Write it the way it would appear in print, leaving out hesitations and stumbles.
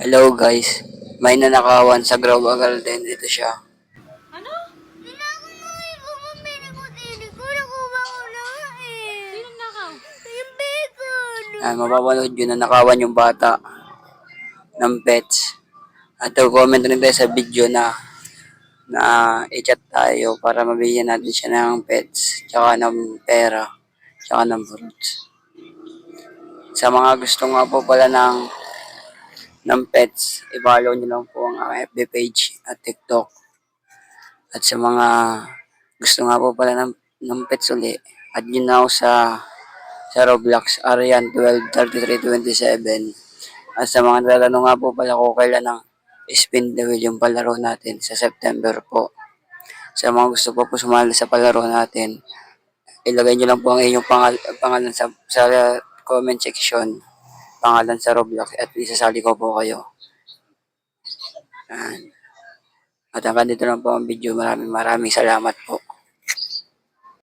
Hello guys, may nanakawan sa Grova Garden. Ito siya. Ano? Kailangan mo yung bumabili ko dili ko. Nakuha ko na eh. Sinong nakaw? Yung bacon. Mapapanood yun na nakawan yung bata ng pets. At comment rin tayo sa video na i-chat tayo para mabigyan natin siya ng pets, tsaka ng pera, tsaka ng fruits. Sa mga gusto nga po pala ng pets, i-follow nyo lang po ang FB page at TikTok. At sa mga gusto nga po pala ng pets uli, add nyo na ako sa Roblox, Arian123327. At sa mga tatanong nga po pala ko kailan ang spin the wheel yung palaro natin sa September po. Sa mga gusto po sumali sa palaro natin, ilagay nyo lang po ang inyong pangalan sa comment section, pangalan sa Roblox at isasali ko po kayo. Yan. At hanggang dito lang po ang video. Maraming salamat po.